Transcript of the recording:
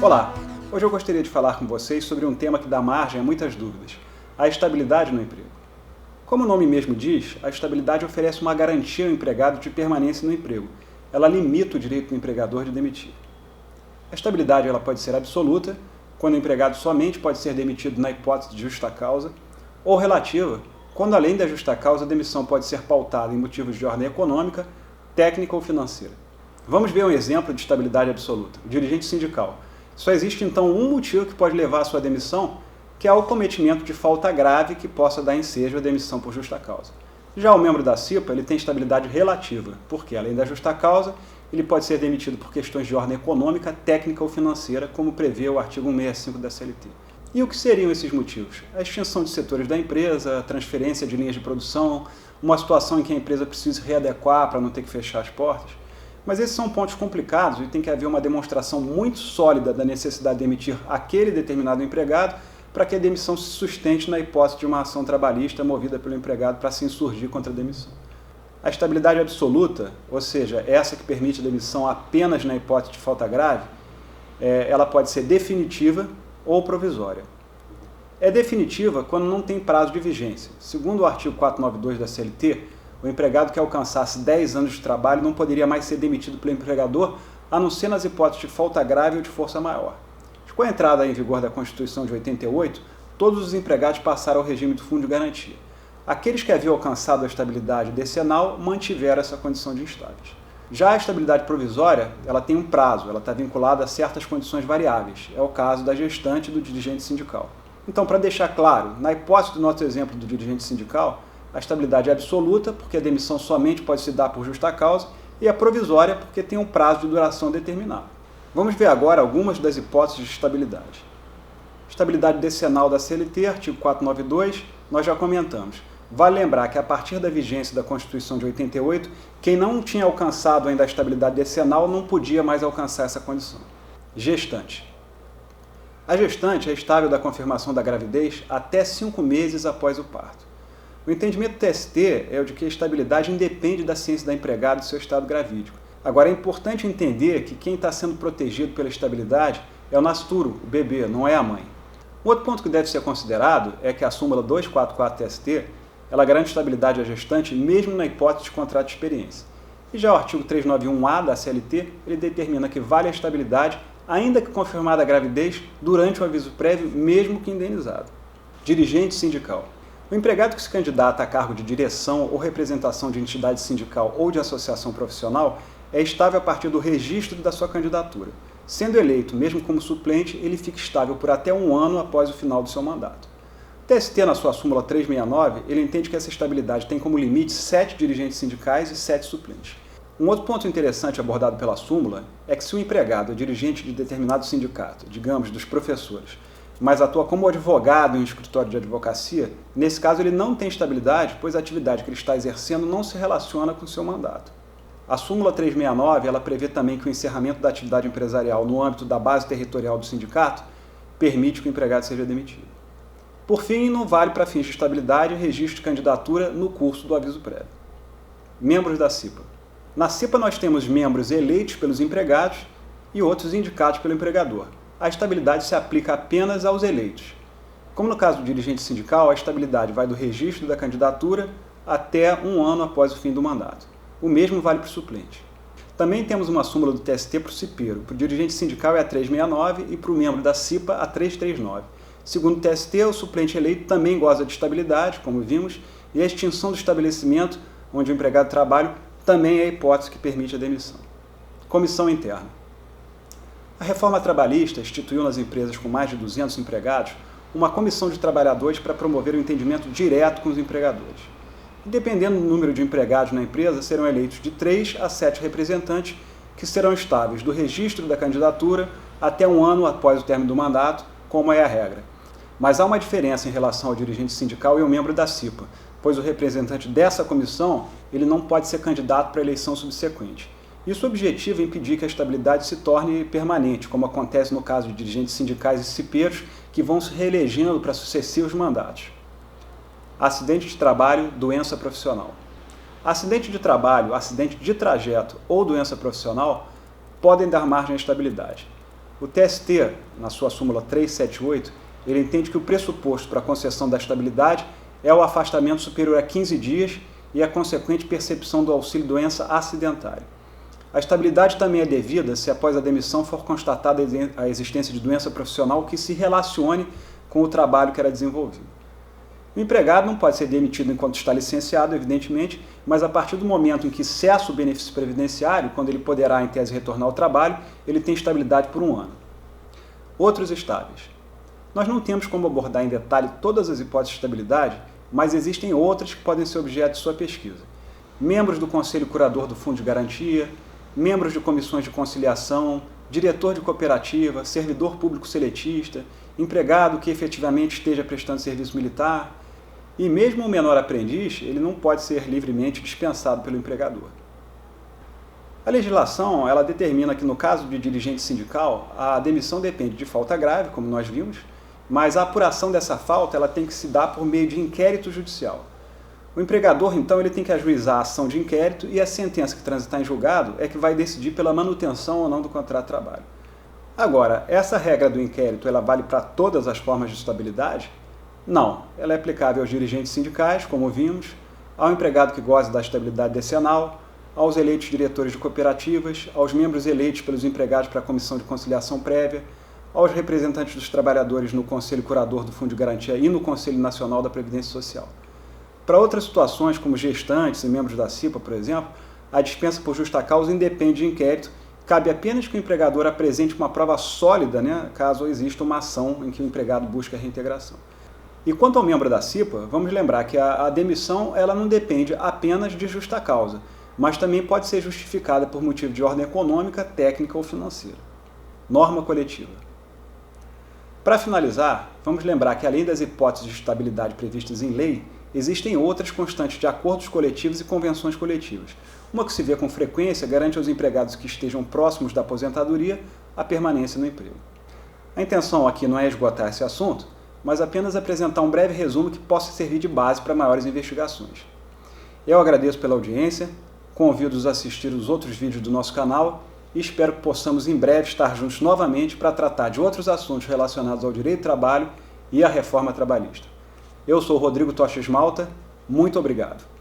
Olá! Hoje eu gostaria de falar com vocês sobre um tema que dá margem a muitas dúvidas: a estabilidade no emprego. Como o nome mesmo diz, a estabilidade oferece uma garantia ao empregado de permanência no emprego. Ela limita o direito do empregador de demitir. A estabilidade ela pode ser absoluta, quando o empregado somente pode ser demitido na hipótese de justa causa, ou relativa, quando além da justa causa a demissão pode ser pautada em motivos de ordem econômica, técnica ou financeira. Vamos ver um exemplo de estabilidade absoluta: o dirigente sindical. Só existe então um motivo que pode levar à sua demissão, que é o cometimento de falta grave que possa dar ensejo à demissão por justa causa. Já o membro da CIPA ele tem estabilidade relativa, porque além da justa causa, ele pode ser demitido por questões de ordem econômica, técnica ou financeira, como prevê o artigo 165 da CLT. E o que seriam esses motivos? A extinção de setores da empresa, a transferência de linhas de produção, uma situação em que a empresa precisa se readequar para não ter que fechar as portas. Mas esses são pontos complicados e tem que haver uma demonstração muito sólida da necessidade de demitir aquele determinado empregado para que a demissão se sustente na hipótese de uma ação trabalhista movida pelo empregado para se insurgir contra a demissão. A estabilidade absoluta, ou seja, essa que permite a demissão apenas na hipótese de falta grave, ela pode ser definitiva ou provisória. É definitiva quando não tem prazo de vigência. Segundo o artigo 492 da CLT, o empregado que alcançasse 10 anos de trabalho não poderia mais ser demitido pelo empregador, a não ser nas hipóteses de falta grave ou de força maior. Com a entrada em vigor da Constituição de 88, todos os empregados passaram ao regime do Fundo de Garantia. Aqueles que haviam alcançado a estabilidade decenal mantiveram essa condição de instáveis. Já a estabilidade provisória, ela tem um prazo, ela está vinculada a certas condições variáveis. É o caso da gestante e do dirigente sindical. Então, para deixar claro, na hipótese do nosso exemplo do dirigente sindical, a estabilidade é absoluta, porque a demissão somente pode se dar por justa causa, e é provisória, porque tem um prazo de duração determinado. Vamos ver agora algumas das hipóteses de estabilidade. Estabilidade decenal da CLT, artigo 492, nós já comentamos. Vale lembrar que a partir da vigência da Constituição de 88, quem não tinha alcançado ainda a estabilidade decenal não podia mais alcançar essa condição. Gestante. A gestante é estável da confirmação da gravidez até 5 meses após o parto. O entendimento do TST é o de que a estabilidade independe da ciência da empregada e do seu estado gravídico. Agora, é importante entender que quem está sendo protegido pela estabilidade é o nascituro, o bebê, não é a mãe. Um outro ponto que deve ser considerado é que a súmula 244 TST ela garante estabilidade à gestante mesmo na hipótese de contrato de experiência. E já o artigo 391-A da CLT, ele determina que vale a estabilidade, ainda que confirmada a gravidez, durante o aviso prévio, mesmo que indenizado. Dirigente sindical. O empregado que se candidata a cargo de direção ou representação de entidade sindical ou de associação profissional é estável a partir do registro da sua candidatura. Sendo eleito, mesmo como suplente, ele fica estável por até 1 ano após o final do seu mandato. O TST, na sua súmula 369, ele entende que essa estabilidade tem como limite 7 dirigentes sindicais e 7 suplentes. Um outro ponto interessante abordado pela súmula é que se o empregado é dirigente de determinado sindicato, digamos, dos professores, mas atua como advogado em um escritório de advocacia, nesse caso ele não tem estabilidade, pois a atividade que ele está exercendo não se relaciona com o seu mandato. A súmula 369 ela prevê também que o encerramento da atividade empresarial no âmbito da base territorial do sindicato permite que o empregado seja demitido. Por fim, não vale para fins de estabilidade o registro de candidatura no curso do aviso prévio. Membros da CIPA. Na CIPA nós temos membros eleitos pelos empregados e outros indicados pelo empregador. A estabilidade se aplica apenas aos eleitos. Como no caso do dirigente sindical, a estabilidade vai do registro da candidatura até 1 ano após o fim do mandato. O mesmo vale para o suplente. Também temos uma súmula do TST para o cipeiro. Para o dirigente sindical é a 369 e para o membro da CIPA a 339. Segundo o TST, o suplente eleito também goza de estabilidade, como vimos, e a extinção do estabelecimento onde o empregado trabalha também é a hipótese que permite a demissão. Comissão interna. A reforma trabalhista instituiu nas empresas com mais de 200 empregados uma comissão de trabalhadores para promover o entendimento direto com os empregadores. E, dependendo do número de empregados na empresa, serão eleitos de 3 a 7 representantes que serão estáveis do registro da candidatura até 1 ano após o término do mandato, como é a regra. Mas há uma diferença em relação ao dirigente sindical e ao membro da CIPA, pois o representante dessa comissão ele não pode ser candidato para a eleição subsequente. Isso objetivo é impedir que a estabilidade se torne permanente, como acontece no caso de dirigentes sindicais e cipeiros que vão se reelegendo para sucessivos mandatos. Acidente de trabalho, doença profissional. Acidente de trabalho, acidente de trajeto ou doença profissional podem dar margem à estabilidade. O TST, na sua súmula 378, ele entende que o pressuposto para a concessão da estabilidade é o afastamento superior a 15 dias e a consequente percepção do auxílio-doença acidentário. A estabilidade também é devida se após a demissão for constatada a existência de doença profissional que se relacione com o trabalho que era desenvolvido. O empregado não pode ser demitido enquanto está licenciado, evidentemente, mas a partir do momento em que cessa o benefício previdenciário, quando ele poderá, em tese, retornar ao trabalho, ele tem estabilidade por 1 ano. Outros estáveis. Nós não temos como abordar em detalhe todas as hipóteses de estabilidade, mas existem outras que podem ser objeto de sua pesquisa. Membros do Conselho Curador do Fundo de Garantia, membros de comissões de conciliação, diretor de cooperativa, servidor público seletista, empregado que efetivamente esteja prestando serviço militar, e mesmo o menor aprendiz, ele não pode ser livremente dispensado pelo empregador. A legislação, ela determina que no caso de dirigente sindical, a demissão depende de falta grave, como nós vimos, mas a apuração dessa falta ela tem que se dar por meio de inquérito judicial. O empregador, então, ele tem que ajuizar a ação de inquérito e a sentença que transitar em julgado é que vai decidir pela manutenção ou não do contrato de trabalho. Agora, essa regra do inquérito, ela vale para todas as formas de estabilidade? Não. Ela é aplicável aos dirigentes sindicais, como vimos, ao empregado que goza da estabilidade decenal, aos eleitos diretores de cooperativas, aos membros eleitos pelos empregados para a comissão de conciliação prévia, aos representantes dos trabalhadores no Conselho Curador do Fundo de Garantia e no Conselho Nacional da Previdência Social. Para outras situações, como gestantes e membros da CIPA, por exemplo, a dispensa por justa causa independe de inquérito, cabe apenas que o empregador apresente uma prova sólida, caso exista uma ação em que o empregado busque a reintegração. E quanto ao membro da CIPA, vamos lembrar que a demissão ela não depende apenas de justa causa, mas também pode ser justificada por motivo de ordem econômica, técnica ou financeira. Norma coletiva. Para finalizar, vamos lembrar que além das hipóteses de estabilidade previstas em lei, existem outras constantes de acordos coletivos e convenções coletivas. Uma que se vê com frequência garante aos empregados que estejam próximos da aposentadoria a permanência no emprego. A intenção aqui não é esgotar esse assunto, mas apenas apresentar um breve resumo que possa servir de base para maiores investigações. Eu agradeço pela audiência, convido-os a assistir os outros vídeos do nosso canal e espero que possamos em breve estar juntos novamente para tratar de outros assuntos relacionados ao direito do trabalho e à reforma trabalhista. Eu sou Rodrigo Toches Malta, muito obrigado.